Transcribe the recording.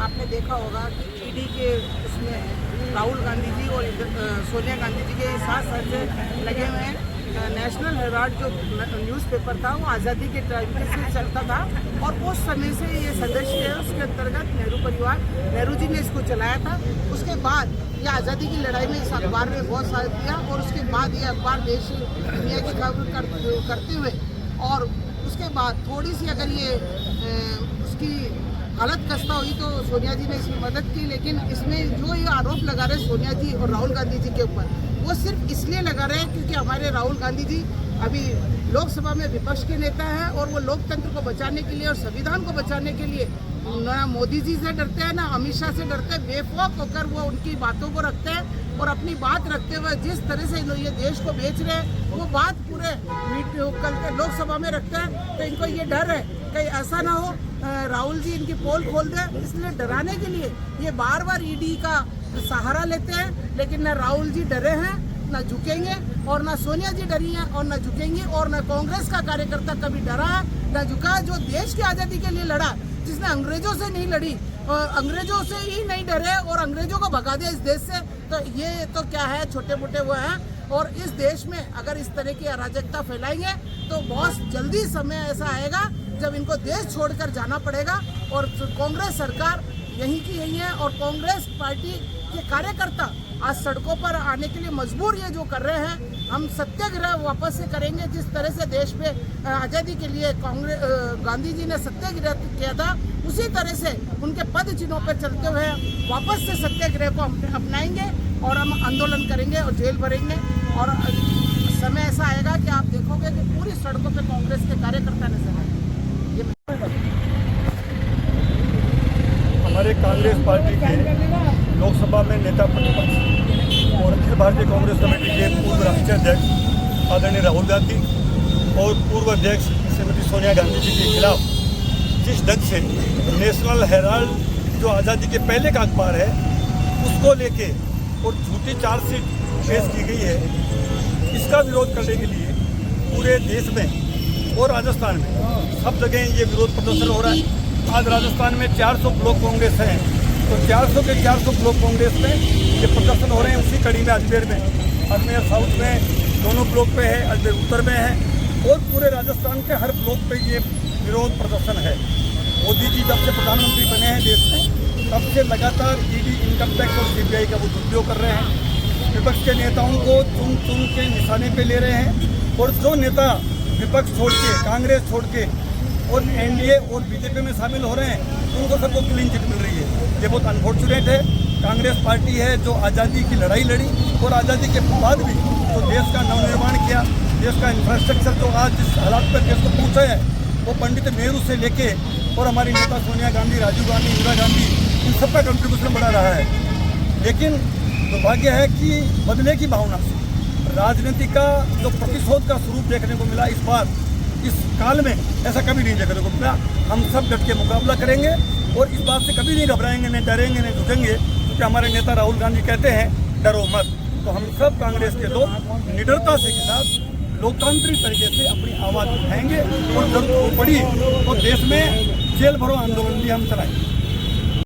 आपने देखा होगा कि ईडी के उसमें राहुल गांधी जी और सोनिया गांधी जी के साथ साथ लगे हुए हैं। नेशनल हेराल्ड जो न्यूज़पेपर था वो आज़ादी के टाइम से चलता था और उस समय से ये सदस्य है, उसके अंतर्गत नेहरू परिवार, नेहरू जी ने इसको चलाया था। उसके बाद ये आज़ादी की लड़ाई में इस अखबार ने बहुत साथ दिया और उसके बाद ये अखबार देश दुनिया की खबर करते हुए और उसके बाद थोड़ी सी अगर ये उसकी हालत खस्ता हुई तो सोनिया जी ने इसमें मदद की। लेकिन इसमें जो ये आरोप लगा रहे सोनिया जी और राहुल गांधी जी के ऊपर, वो सिर्फ इसलिए लगा रहे हैं क्योंकि हमारे राहुल गांधी जी अभी लोकसभा में विपक्ष के नेता हैं और वो लोकतंत्र को बचाने के लिए और संविधान को बचाने के लिए ना मोदी जी से डरते हैं ना अमित शाह से डरते हैं। बेखौफ होकर वो उनकी बातों को रखते हैं और अपनी बात रखते हुए जिस तरह से ये देश को बेच रहे हैं वो बात पूरे कल के लोकसभा में रखते हैं। तो इनको ये डर है कहीं ऐसा ना हो राहुल जी इनकी पोल खोल दे, इसलिए डराने के लिए ये बार बार ईडी का सहारा लेते हैं। लेकिन न राहुल जी डरे हैं, न झुकेंगे, और न सोनिया जी डरी हैं और न झुकेंगी, और न कांग्रेस का कार्यकर्ता कभी डरा है न झुका। जो देश की आज़ादी के लिए लड़ा, जिसने अंग्रेजों से नहीं लड़ी और अंग्रेजों से ही नहीं डरे और अंग्रेजों को भगा दिया इस देश से, तो ये तो क्या है, छोटे मोटे वो हैं। और इस देश में अगर इस तरह की अराजकता फैलाएंगे तो बहुत जल्दी समय ऐसा आएगा जब इनको देश छोड़कर जाना पड़ेगा। और कांग्रेस सरकार यहीं की यही है और कांग्रेस पार्टी के कार्यकर्ता आज सड़कों पर आने के लिए मजबूर ये जो कर रहे हैं। हम सत्याग्रह वापस से करेंगे, जिस तरह से देश में आज़ादी के लिए गांधी जी ने सत्याग्रह किया था, उसी तरह से उनके पद चिन्हों पर चलते हुए वापस से सत्याग्रह को अपनाएंगे और हम आंदोलन करेंगे और जेल भरेंगे। और समय ऐसा आएगा कि आप देखोगे कि पूरी सड़कों पर कांग्रेस के कार्यकर्ता नजर आएंगे। हमारे कांग्रेस पार्टी के लोकसभा में नेता प्रतिपक्ष और अखिल भारतीय कांग्रेस कमेटी के पूर्व राष्ट्रीय अध्यक्ष आदरणीय राहुल गांधी और पूर्व अध्यक्ष श्रीमती सोनिया गांधी जी के खिलाफ जिस ढंग से नेशनल हेराल्ड जो आज़ादी के पहले का अखबार है उसको लेके और झूठी चार्जशीट पेश की गई है, इसका विरोध करने के लिए पूरे देश में और राजस्थान में सब जगह ये विरोध प्रदर्शन हो रहा है। आज राजस्थान में 400 ब्लॉक कांग्रेस हैं, तो 400 के 400 ब्लॉक कांग्रेस में ये प्रदर्शन हो रहे हैं। उसी कड़ी में अजमेर साउथ में दोनों ब्लॉक पे है, अजमेर उत्तर में है और पूरे राजस्थान के हर ब्लॉक पे ये विरोध प्रदर्शन है। मोदी जी जब से प्रधानमंत्री बने हैं देश में, तब से लगातार ईडी, इनकम टैक्स और सीबीआई का वो दुरुपयोग कर रहे हैं। विपक्ष के नेताओं को चुन चुन के निशाने पे ले रहे हैं और जो नेता विपक्ष छोड़ के, कांग्रेस छोड़ के और एनडीए और बीजेपी में शामिल हो रहे हैं, उनको सबको क्लीन चिट मिल रही है। ये बहुत अनफॉर्चुनेट है। कांग्रेस पार्टी है जो आज़ादी की लड़ाई लड़ी और आज़ादी के बाद भी जो देश का नवनिर्माण किया, देश का इंफ्रास्ट्रक्चर जो आज जिस हालात पर देश को पहुँचा है, वो पंडित नेहरू से लेके और हमारी नेता सोनिया गांधी, राजीव गांधी, इंदिरा गांधी, इन सबका कंट्रीब्यूशन बड़ा रहा है। लेकिन दुर्भाग्य है कि बदले की भावना से राजनीति का जो प्रतिशोध का स्वरूप देखने को मिला इस बार, इस काल में ऐसा कभी नहीं देखने को मिला। हम सब डट के मुकाबला करेंगे और इस बात से कभी नहीं घबराएंगे, नहीं डरेंगे, नहीं झुकेंगे, क्योंकि हमारे नेता राहुल गांधी कहते हैं डरो मत। तो हम सब कांग्रेस के लोग निडरता से के साथ लोकतांत्रिक तरीके से अपनी आवाज़ उठाएंगे और जरूरत पड़ी तो देश में जेल भरो आंदोलन भी हम चलाएंगे।